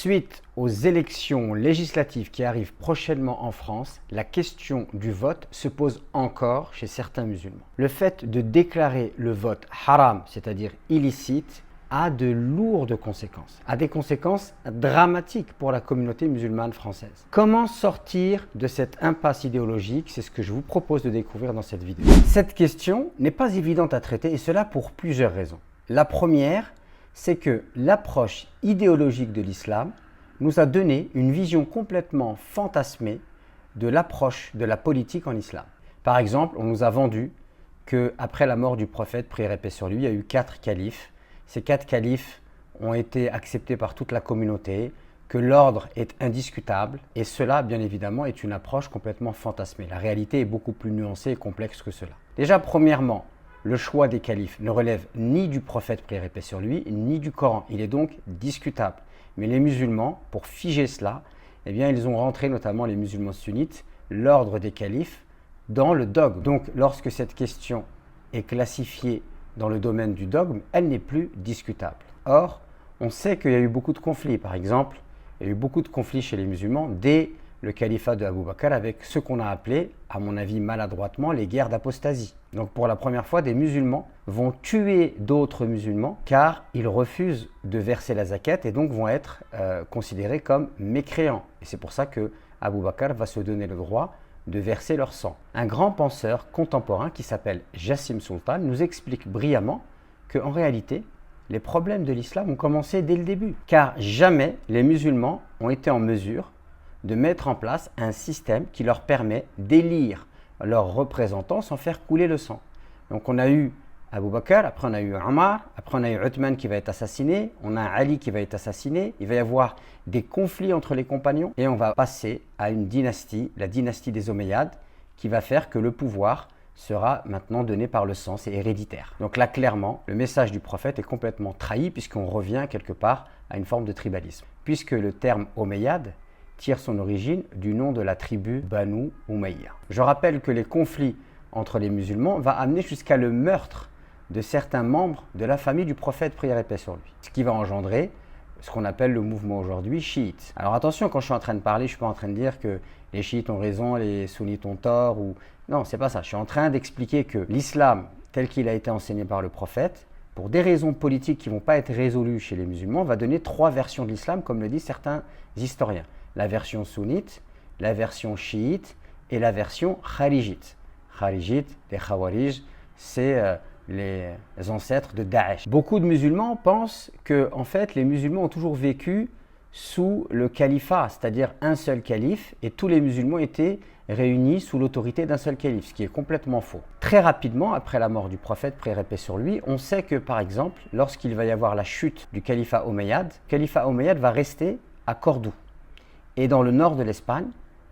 Suite aux élections législatives qui arrivent prochainement en France, la question du vote se pose encore chez certains musulmans. Le fait de déclarer le vote haram, c'est-à-dire illicite, a de lourdes conséquences, a des conséquences dramatiques pour la communauté musulmane française. Comment sortir de cette impasse idéologique? C'est ce que je vous propose de découvrir dans cette vidéo. Cette question n'est pas évidente à traiter et cela pour plusieurs raisons. La première, c'est que l'approche idéologique de l'islam nous a donné une vision complètement fantasmée de l'approche de la politique en islam. Par exemple, on nous a vendu qu'après la mort du prophète, prière et paix sur lui, il y a eu 4 califes. Ces 4 califes ont été acceptés par toute la communauté, que l'ordre est indiscutable, et cela, bien évidemment, est une approche complètement fantasmée. La réalité est beaucoup plus nuancée et complexe que cela. Déjà, premièrement, le choix des califes ne relève ni du prophète, prière et paix sur lui, ni du Coran. Il est donc discutable. Mais les musulmans, pour figer cela, eh bien, ils ont rentré, notamment les musulmans sunnites, l'ordre des califes dans le dogme. Donc, lorsque cette question est classifiée dans le domaine du dogme, elle n'est plus discutable. Or, on sait qu'il y a eu beaucoup de conflits. Par exemple, il y a eu beaucoup de conflits chez les musulmans dès le califat de Abu Bakr avec ce qu'on a appelé, à mon avis maladroitement, les guerres d'apostasie. Donc pour la première fois, des musulmans vont tuer d'autres musulmans car ils refusent de verser la zakat et donc vont être considérés comme mécréants. Et c'est pour ça que Abu Bakr va se donner le droit de verser leur sang. Un grand penseur contemporain qui s'appelle Jassim Sultan nous explique brillamment qu'en réalité, les problèmes de l'islam ont commencé dès le début. Car jamais les musulmans ont été en mesure de mettre en place un système qui leur permet d'élire leurs représentants sans faire couler le sang. Donc on a eu Abu Bakr, après on a eu Omar, après on a eu Uthman qui va être assassiné, on a Ali qui va être assassiné, il va y avoir des conflits entre les compagnons et on va passer à une dynastie, la dynastie des Omeyyades, qui va faire que le pouvoir sera maintenant donné par le sang, c'est héréditaire. Donc là clairement, le message du prophète est complètement trahi puisqu'on revient quelque part à une forme de tribalisme. Puisque le terme Omeyyade tire son origine du nom de la tribu Banu Umayya. Je rappelle que les conflits entre les musulmans vont amener jusqu'à le meurtre de certains membres de la famille du prophète, prière et paix sur lui. Ce qui va engendrer ce qu'on appelle le mouvement aujourd'hui chiite. Alors attention, quand je suis en train de parler, je ne suis pas en train de dire que les chiites ont raison, les sunnites ont tort. Non, c'est pas ça. Je suis en train d'expliquer que l'islam, tel qu'il a été enseigné par le prophète, pour des raisons politiques qui ne vont pas être résolues chez les musulmans, va donner 3 versions de l'islam, comme le disent certains historiens. La version sunnite, la version chiite et la version kharijite. Kharijite, les khawarij, c'est les ancêtres de Daesh. Beaucoup de musulmans pensent que en fait, les musulmans ont toujours vécu sous le califat, c'est-à-dire un seul calife, et tous les musulmans étaient réunis sous l'autorité d'un seul calife, ce qui est complètement faux. Très rapidement, après la mort du prophète, prière et paix sur lui, on sait que par exemple, lorsqu'il va y avoir la chute du califat omeyyade, le califat omeyyade va rester à Cordoue. Et dans le nord de l'Espagne,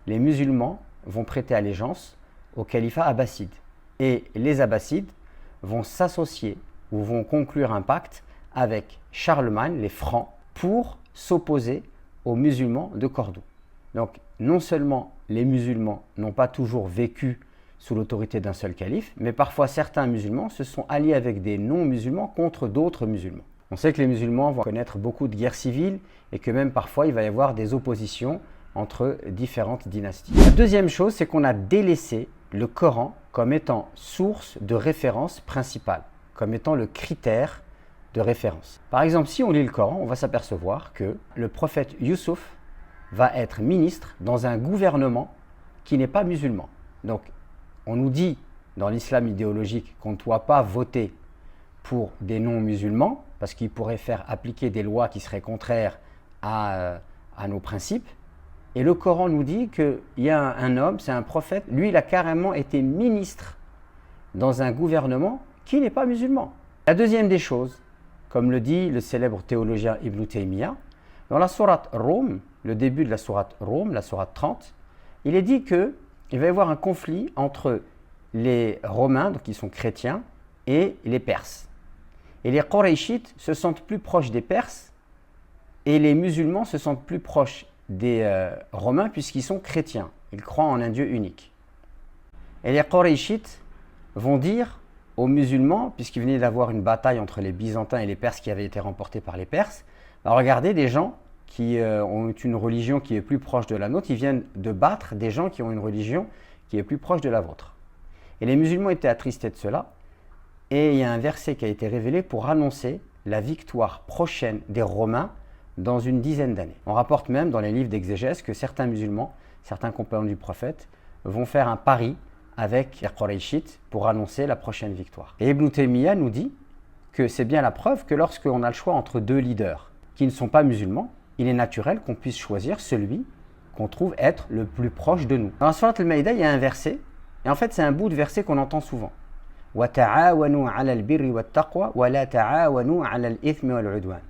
les musulmans vont prêter allégeance au califat abbasside. Et les abbassides vont s'associer ou vont conclure un pacte avec Charlemagne, les Francs, pour s'opposer aux musulmans de Cordoue. Donc non seulement les musulmans n'ont pas toujours vécu sous l'autorité d'un seul calife, mais parfois certains musulmans se sont alliés avec des non-musulmans contre d'autres musulmans. On sait que les musulmans vont connaître beaucoup de guerres civiles et que même parfois il va y avoir des oppositions entre différentes dynasties. La deuxième chose, c'est qu'on a délaissé le Coran comme étant source de référence principale, comme étant le critère de référence. Par exemple, si on lit le Coran, on va s'apercevoir que le prophète Youssouf va être ministre dans un gouvernement qui n'est pas musulman. Donc, on nous dit dans l'islam idéologique qu'on ne doit pas voter pour des non-musulmans parce qu'ils pourraient faire appliquer des lois qui seraient contraires à nos principes. Et le Coran nous dit qu'il y a un homme, c'est un prophète, lui il a carrément été ministre dans un gouvernement qui n'est pas musulman. La deuxième des choses, comme le dit le célèbre théologien Ibn Taymiyyah, dans la sourate Rum, le début de la sourate Rum, la sourate 30, il est dit qu'il va y avoir un conflit entre les Romains, donc qui sont chrétiens, et les Perses. Et les Qurayshites se sentent plus proches des Perses et les musulmans se sentent plus proches des Romains puisqu'ils sont chrétiens. Ils croient en un Dieu unique. Et les Qurayshites vont dire aux musulmans, puisqu'il venait d'avoir une bataille entre les Byzantins et les Perses qui avait été remportée par les Perses, alors regardez des gens qui ont une religion qui est plus proche de la nôtre, ils viennent de battre des gens qui ont une religion qui est plus proche de la vôtre. Et les musulmans étaient attristés de cela, et il y a un verset qui a été révélé pour annoncer la victoire prochaine des Romains dans une dizaine d'années. On rapporte même dans les livres d'exégèse que certains musulmans, certains compagnons du prophète, vont faire un pari avec les Qurayshites pour annoncer la prochaine victoire. Et Ibn Taymiyyah nous dit que c'est bien la preuve que lorsqu'on a le choix entre deux leaders qui ne sont pas musulmans, il est naturel qu'on puisse choisir celui qu'on trouve être le plus proche de nous. Dans la Sourate Al-Maïda, il y a un verset, et en fait c'est un bout de verset qu'on entend souvent.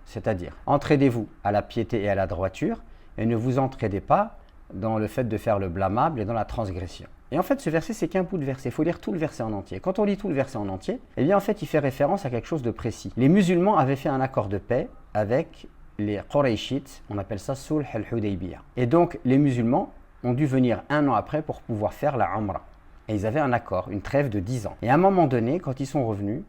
C'est-à-dire, entraidez-vous à la piété et à la droiture, et ne vous entraidez pas dans le fait de faire le blâmable et dans la transgression. Et en fait, ce verset, c'est qu'un bout de verset. Il faut lire tout le verset en entier. Quand on lit tout le verset en entier, eh bien, en fait, il fait référence à quelque chose de précis. Les musulmans avaient fait un accord de paix avec les Qurayshites, on appelle ça Sulh al-Hudaybiyah. Et donc, les musulmans ont dû venir un an après pour pouvoir faire la Umrah. Et ils avaient un accord, une trêve de 10 ans. Et à un moment donné, quand ils sont revenus,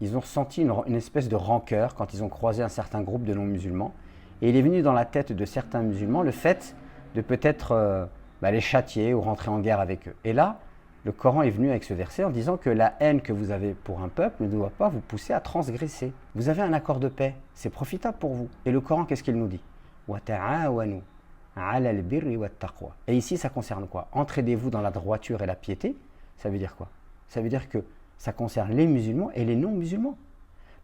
ils ont ressenti une espèce de rancœur quand ils ont croisé un certain groupe de non-musulmans. Et il est venu dans la tête de certains musulmans le fait de peut-être les châtier ou rentrer en guerre avec eux. Et là, le Coran est venu avec ce verset en disant que la haine que vous avez pour un peuple ne doit pas vous pousser à transgresser. Vous avez un accord de paix, c'est profitable pour vous. Et le Coran, qu'est-ce qu'il nous dit ? Et ici, ça concerne quoi ? Entraidez-vous dans la droiture et la piété. Ça veut dire quoi ? Ça veut dire que ça concerne les musulmans et les non-musulmans.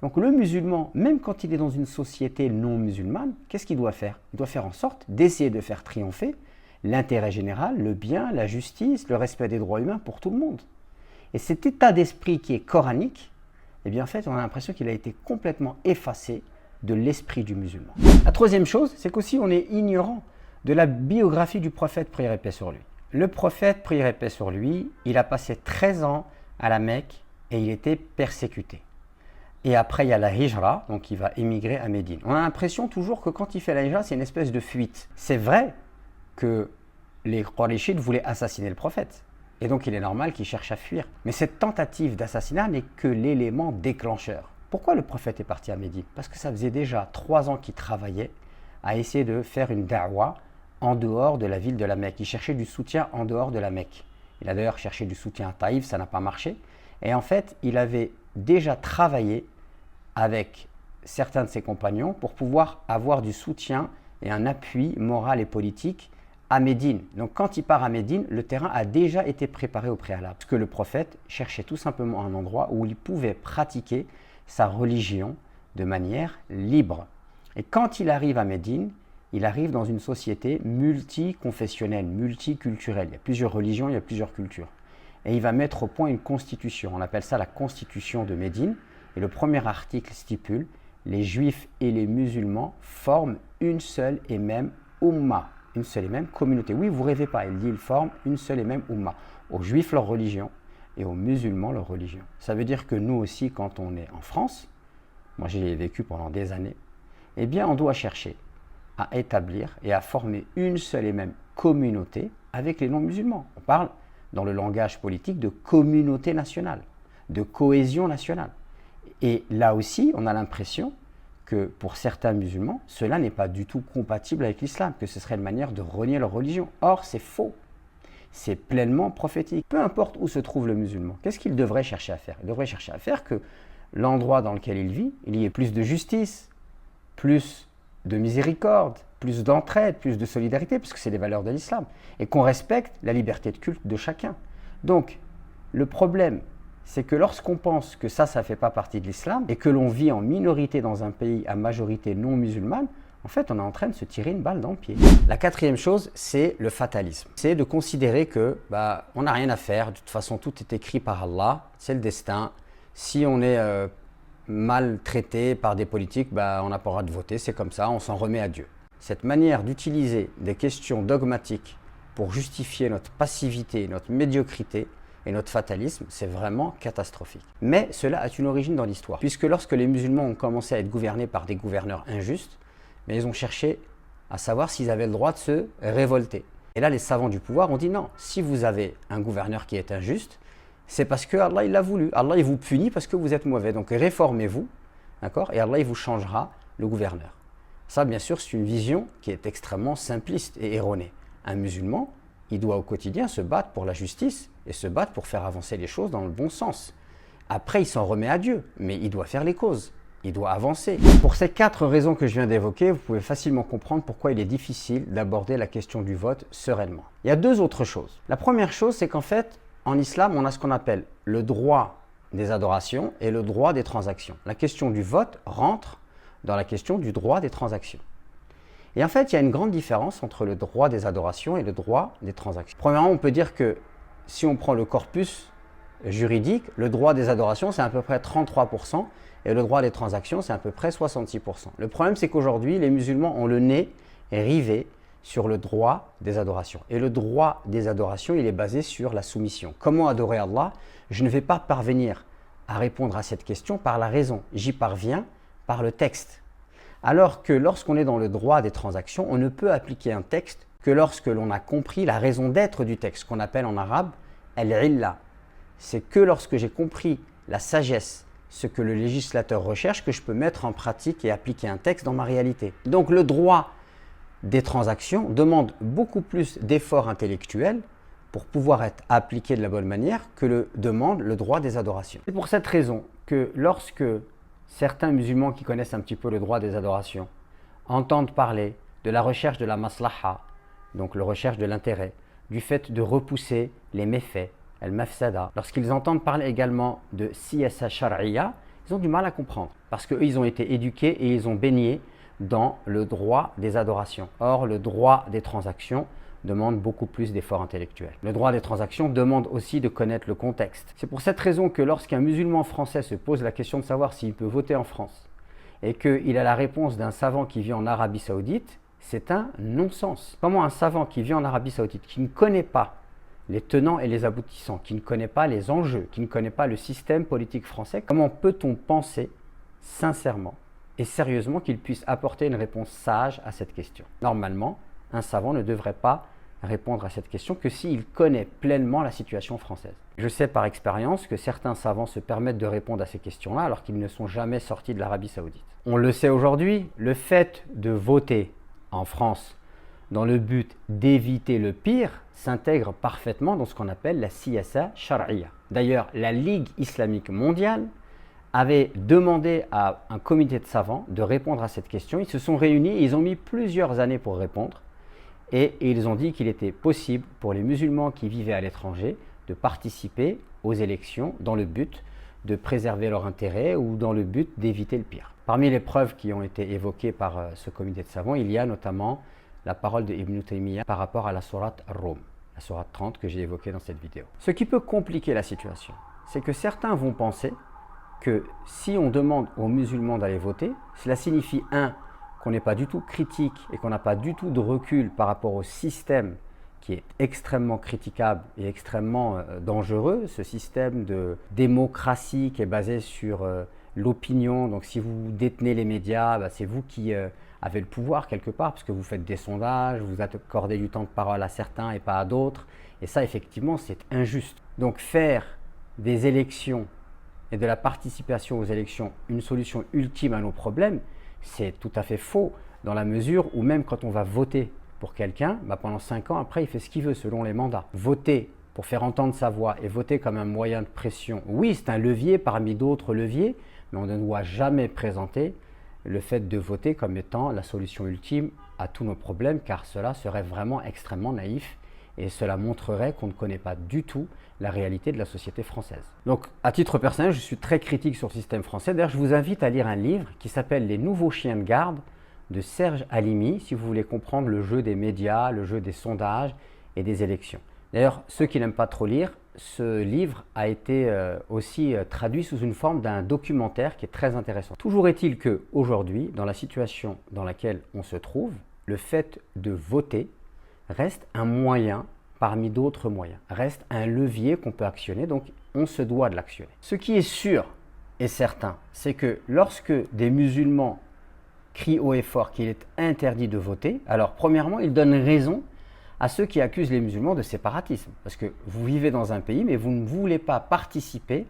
Donc le musulman, même quand il est dans une société non musulmane, qu'est-ce qu'il doit faire ? Il doit faire en sorte d'essayer de faire triompher l'intérêt général, le bien, la justice, le respect des droits humains pour tout le monde. Et cet état d'esprit qui est coranique, eh bien en fait, on a l'impression qu'il a été complètement effacé de l'esprit du musulman. La troisième chose, c'est qu'aussi on est ignorant de la biographie du prophète, prière et paix sur lui. Le prophète, prière et paix sur lui, il a passé 13 ans à la Mecque et il était persécuté. Et après, il y a la hijra, donc il va émigrer à Médine. On a l'impression toujours que quand il fait la hijra, c'est une espèce de fuite. C'est vrai que les Qurayshites voulaient assassiner le prophète. Et donc, il est normal qu'il cherche à fuir. Mais cette tentative d'assassinat n'est que l'élément déclencheur. Pourquoi le prophète est parti à Médine ? Parce que ça faisait déjà 3 ans qu'il travaillait à essayer de faire une da'wa en dehors de la ville de la Mecque. Il cherchait du soutien en dehors de la Mecque. Il a d'ailleurs cherché du soutien à Taïf, ça n'a pas marché. Et en fait, il avait déjà travaillé avec certains de ses compagnons pour pouvoir avoir du soutien et un appui moral et politique à Médine. Donc quand il part à Médine, le terrain a déjà été préparé au préalable. Parce que le prophète cherchait tout simplement un endroit où il pouvait pratiquer sa religion de manière libre. Et quand il arrive à Médine, il arrive dans une société multiconfessionnelle, multiculturelle. Il y a plusieurs religions, il y a plusieurs cultures. Et il va mettre au point une constitution. On appelle ça la constitution de Médine. Et le premier article stipule « Les juifs et les musulmans forment une seule et même umma », une seule et même communauté. Oui, vous rêvez pas, il dit « Ils forment une seule et même umma ». Aux juifs, leur religion, et aux musulmans, leur religion. Ça veut dire que nous aussi, quand on est en France, moi j'y ai vécu pendant des années, eh bien on doit chercher à établir et à former une seule et même communauté avec les non-musulmans. On parle, dans le langage politique, de communauté nationale, de cohésion nationale. Et là aussi, on a l'impression que pour certains musulmans, cela n'est pas du tout compatible avec l'islam, que ce serait une manière de renier leur religion. Or, c'est faux. C'est pleinement prophétique. Peu importe où se trouve le musulman, qu'est-ce qu'il devrait chercher à faire ? Il devrait chercher à faire que l'endroit dans lequel il vit, il y ait plus de justice, plus de miséricorde, plus d'entraide, plus de solidarité, puisque c'est les valeurs de l'islam, et qu'on respecte la liberté de culte de chacun. Donc, le problème, c'est que lorsqu'on pense que ça ne fait pas partie de l'islam, et que l'on vit en minorité dans un pays à majorité non musulmane, en fait, on est en train de se tirer une balle dans le pied. La quatrième chose, c'est le fatalisme. C'est de considérer que on n'a rien à faire, de toute façon, tout est écrit par Allah, c'est le destin. Si on est maltraité par des politiques, on n'a pas le droit de voter, c'est comme ça, on s'en remet à Dieu. Cette manière d'utiliser des questions dogmatiques pour justifier notre passivité, notre médiocrité et notre fatalisme, c'est vraiment catastrophique. Mais cela a une origine dans l'histoire, puisque lorsque les musulmans ont commencé à être gouvernés par des gouverneurs injustes, ils ont cherché à savoir s'ils avaient le droit de se révolter. Et là, les savants du pouvoir ont dit non, si vous avez un gouverneur qui est injuste, c'est parce que Allah il l'a voulu. Allah il vous punit parce que vous êtes mauvais. Donc réformez-vous, d'accord ? Et Allah il vous changera le gouverneur. Ça, bien sûr, c'est une vision qui est extrêmement simpliste et erronée. Un musulman, il doit au quotidien se battre pour la justice et se battre pour faire avancer les choses dans le bon sens. Après, il s'en remet à Dieu, mais il doit faire les causes. Il doit avancer. Pour ces 4 raisons que je viens d'évoquer, vous pouvez facilement comprendre pourquoi il est difficile d'aborder la question du vote sereinement. Il y a 2 autres choses. La première chose, c'est qu'en fait, en islam, on a ce qu'on appelle le droit des adorations et le droit des transactions. La question du vote rentre dans la question du droit des transactions. Et en fait, il y a une grande différence entre le droit des adorations et le droit des transactions. Premièrement, on peut dire que si on prend le corpus juridique, le droit des adorations, c'est à peu près 33%, et le droit des transactions, c'est à peu près 66%. Le problème, c'est qu'aujourd'hui, les musulmans ont le nez rivé sur le droit des adorations. Et le droit des adorations, il est basé sur la soumission. Comment adorer Allah? Je ne vais pas parvenir à répondre à cette question par la raison. J'y parviens par le texte. Alors que lorsqu'on est dans le droit des transactions, on ne peut appliquer un texte que lorsque l'on a compris la raison d'être du texte, qu'on appelle en arabe al-illa. C'est que lorsque j'ai compris la sagesse, ce que le législateur recherche, que je peux mettre en pratique et appliquer un texte dans ma réalité. Donc le droit des transactions demande beaucoup plus d'efforts intellectuels pour pouvoir être appliqué de la bonne manière que le demande le droit des adorations. C'est pour cette raison que lorsque certains musulmans qui connaissent un petit peu le droit des adorations entendent parler de la recherche de la maslaha, donc la recherche de l'intérêt, du fait de repousser les méfaits, al-mafsada. Lorsqu'ils entendent parler également de siyasa shar'iyya, ils ont du mal à comprendre parce qu'eux, ils ont été éduqués et ils ont baigné dans le droit des adorations. Or, le droit des transactions demande beaucoup plus d'efforts intellectuels. Le droit des transactions demande aussi de connaître le contexte. C'est pour cette raison que lorsqu'un musulman français se pose la question de savoir s'il peut voter en France et qu'il a la réponse d'un savant qui vit en Arabie Saoudite, c'est un non-sens. Comment un savant qui vit en Arabie Saoudite, qui ne connaît pas les tenants et les aboutissants, qui ne connaît pas les enjeux, qui ne connaît pas le système politique français, comment peut-on penser sincèrement et sérieusement qu'il puisse apporter une réponse sage à cette question? Normalement, un savant ne devrait pas répondre à cette question que s'il connaît pleinement la situation française. Je sais par expérience que certains savants se permettent de répondre à ces questions-là alors qu'ils ne sont jamais sortis de l'Arabie Saoudite. On le sait aujourd'hui, le fait de voter en France dans le but d'éviter le pire s'intègre parfaitement dans ce qu'on appelle la siyasa shar'iyya. D'ailleurs, la Ligue islamique mondiale avait demandé à un comité de savants de répondre à cette question. Ils se sont réunis et ils ont mis plusieurs années pour répondre. Et ils ont dit qu'il était possible pour les musulmans qui vivaient à l'étranger de participer aux élections dans le but de préserver leur intérêt ou dans le but d'éviter le pire. Parmi les preuves qui ont été évoquées par ce comité de savants, il y a notamment la parole de Ibn Taymiyyah par rapport à la sourate Ar-Rum, la sourate 30 que j'ai évoquée dans cette vidéo. Ce qui peut compliquer la situation, c'est que certains vont penser que si on demande aux musulmans d'aller voter, cela signifie qu'on n'est pas du tout critique et qu'on n'a pas du tout de recul par rapport au système qui est extrêmement critiquable et extrêmement dangereux, ce système de démocratie qui est basé sur l'opinion. Donc si vous détenez les médias, c'est vous qui avez le pouvoir quelque part, parce que vous faites des sondages, vous accordez du temps de parole à certains et pas à d'autres. Et ça, effectivement, c'est injuste. Donc faire des élections et de la participation aux élections une solution ultime à nos problèmes, c'est tout à fait faux, dans la mesure où même quand on va voter pour quelqu'un, pendant 5 ans, après, il fait ce qu'il veut selon les mandats. Voter pour faire entendre sa voix et voter comme un moyen de pression, oui, c'est un levier parmi d'autres leviers, mais on ne doit jamais présenter le fait de voter comme étant la solution ultime à tous nos problèmes, car cela serait vraiment extrêmement naïf et cela montrerait qu'on ne connaît pas du tout la réalité de la société française. Donc, à titre personnel, je suis très critique sur le système français. D'ailleurs, je vous invite à lire un livre qui s'appelle « Les nouveaux chiens de garde » de Serge Halimi, si vous voulez comprendre le jeu des médias, le jeu des sondages et des élections. D'ailleurs, ceux qui n'aiment pas trop lire, ce livre a été aussi traduit sous une forme d'un documentaire qui est très intéressant. Toujours est-il qu'aujourd'hui, dans la situation dans laquelle on se trouve, le fait de voter reste un moyen parmi d'autres moyens, reste un levier qu'on peut actionner, donc on se doit de l'actionner. Ce qui est sûr et certain, c'est que lorsque des musulmans crient haut et fort qu'il est interdit de voter, alors premièrement, ils donnent raison à ceux qui accusent les musulmans de séparatisme, parce que vous vivez dans un pays, mais vous ne voulez pas participer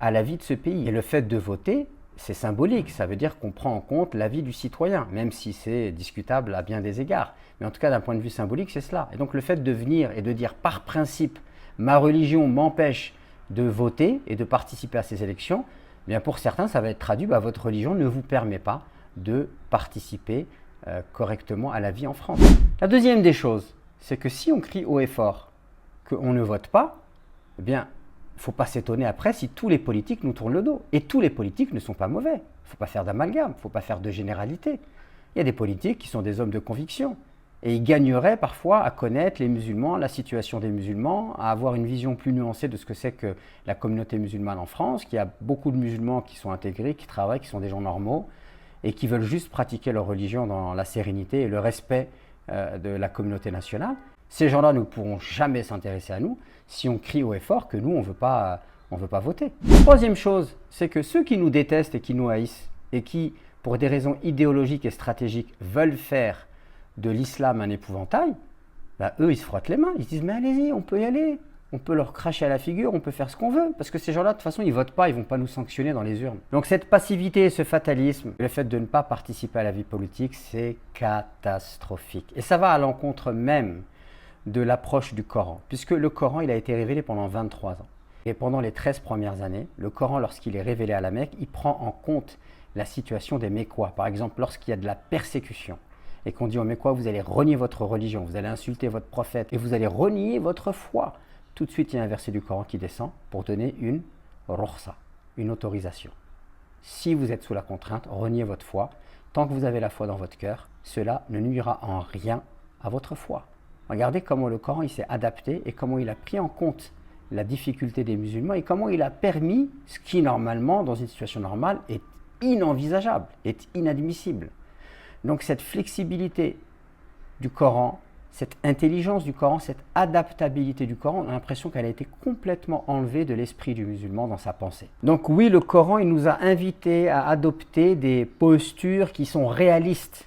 à la vie de ce pays. Et le fait de voter, c'est symbolique, ça veut dire qu'on prend en compte l'avis du citoyen, même si c'est discutable à bien des égards. Mais en tout cas, d'un point de vue symbolique, c'est cela. Et donc le fait de venir et de dire par principe, ma religion m'empêche de voter et de participer à ces élections, eh bien pour certains, ça va être traduit, votre religion ne vous permet pas de participer correctement à la vie en France. La deuxième des choses, c'est que si on crie haut et fort qu'on ne vote pas, eh bien, il ne faut pas s'étonner après si tous les politiques nous tournent le dos. Et tous les politiques ne sont pas mauvais. Il ne faut pas faire d'amalgame, il ne faut pas faire de généralité. Il y a des politiques qui sont des hommes de conviction. Et ils gagneraient parfois à connaître les musulmans, la situation des musulmans, à avoir une vision plus nuancée de ce que c'est que la communauté musulmane en France, qu'il y a beaucoup de musulmans qui sont intégrés, qui travaillent, qui sont des gens normaux, et qui veulent juste pratiquer leur religion dans la sérénité et le respect de la communauté nationale. Ces gens-là ne pourront jamais s'intéresser à nous si on crie haut et fort que nous, on ne veut pas voter. Troisième chose, c'est que ceux qui nous détestent et qui nous haïssent et qui, pour des raisons idéologiques et stratégiques, veulent faire de l'islam un épouvantail, eux, ils se frottent les mains. Ils se disent « mais allez-y, on peut y aller. On peut leur cracher à la figure, on peut faire ce qu'on veut. » Parce que ces gens-là, de toute façon, ils ne votent pas, ils ne vont pas nous sanctionner dans les urnes. Donc cette passivité et ce fatalisme, le fait de ne pas participer à la vie politique, c'est catastrophique. Et ça va à l'encontre même de l'approche du Coran, puisque le Coran, il a été révélé pendant 23 ans. Et pendant les 13 premières années, le Coran, lorsqu'il est révélé à la Mecque, il prend en compte la situation des Mécois. Par exemple, lorsqu'il y a de la persécution et qu'on dit aux Mécois, vous allez renier votre religion, vous allez insulter votre prophète et vous allez renier votre foi. Tout de suite, il y a un verset du Coran qui descend pour donner une rukhsa, une autorisation. Si vous êtes sous la contrainte, reniez votre foi. Tant que vous avez la foi dans votre cœur, cela ne nuira en rien à votre foi. Regardez comment le Coran s'est adapté et comment il a pris en compte la difficulté des musulmans et comment il a permis ce qui, normalement, dans une situation normale, est inenvisageable, est inadmissible. Donc cette flexibilité du Coran, cette intelligence du Coran, cette adaptabilité du Coran, on a l'impression qu'elle a été complètement enlevée de l'esprit du musulman dans sa pensée. Donc oui, le Coran, il nous a invités à adopter des postures qui sont réalistes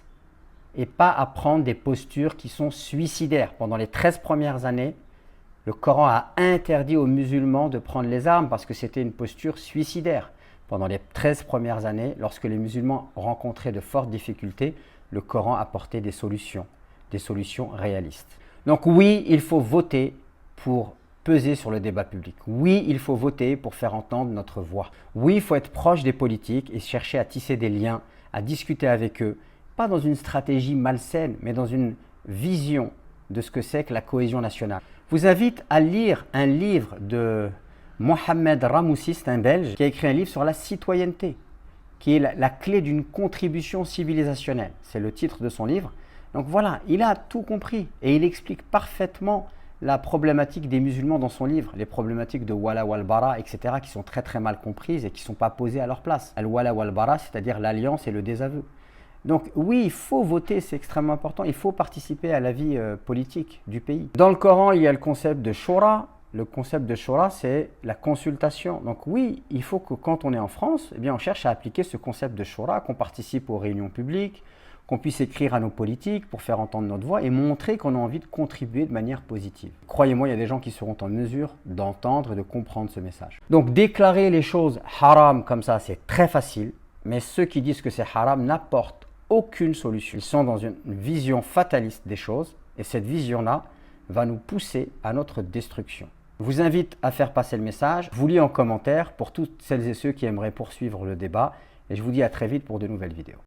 et pas à prendre des postures qui sont suicidaires. Pendant les 13 premières années, le Coran a interdit aux musulmans de prendre les armes parce que c'était une posture suicidaire. Pendant les 13 premières années, lorsque les musulmans rencontraient de fortes difficultés, le Coran apportait des solutions réalistes. Donc oui, il faut voter pour peser sur le débat public. Oui, il faut voter pour faire entendre notre voix. Oui, il faut être proche des politiques et chercher à tisser des liens, à discuter avec eux, pas dans une stratégie malsaine, mais dans une vision de ce que c'est que la cohésion nationale. Je vous invite à lire un livre de Mohamed Ramoussi, c'est un Belge, qui a écrit un livre sur la citoyenneté, qui est la clé d'une contribution civilisationnelle. C'est le titre de son livre. Donc voilà, il a tout compris et il explique parfaitement la problématique des musulmans dans son livre, les problématiques de wala wal bara, etc., qui sont très très mal comprises et qui ne sont pas posées à leur place. Al-wala wal bara, c'est-à-dire l'alliance et le désaveu. Donc oui, il faut voter, c'est extrêmement important, il faut participer à la vie politique du pays. Dans le Coran, il y a le concept de shura. Le concept de shura, c'est la consultation. Donc oui, il faut que quand on est en France, eh bien, on cherche à appliquer ce concept de shura, qu'on participe aux réunions publiques, qu'on puisse écrire à nos politiques pour faire entendre notre voix et montrer qu'on a envie de contribuer de manière positive. Croyez-moi, il y a des gens qui seront en mesure d'entendre et de comprendre ce message. Donc déclarer les choses haram comme ça, c'est très facile, mais ceux qui disent que c'est haram n'apportent aucune solution. Ils sont dans une vision fataliste des choses et cette vision-là va nous pousser à notre destruction. Je vous invite à faire passer le message. Je vous lis en commentaire pour toutes celles et ceux qui aimeraient poursuivre le débat et je vous dis à très vite pour de nouvelles vidéos.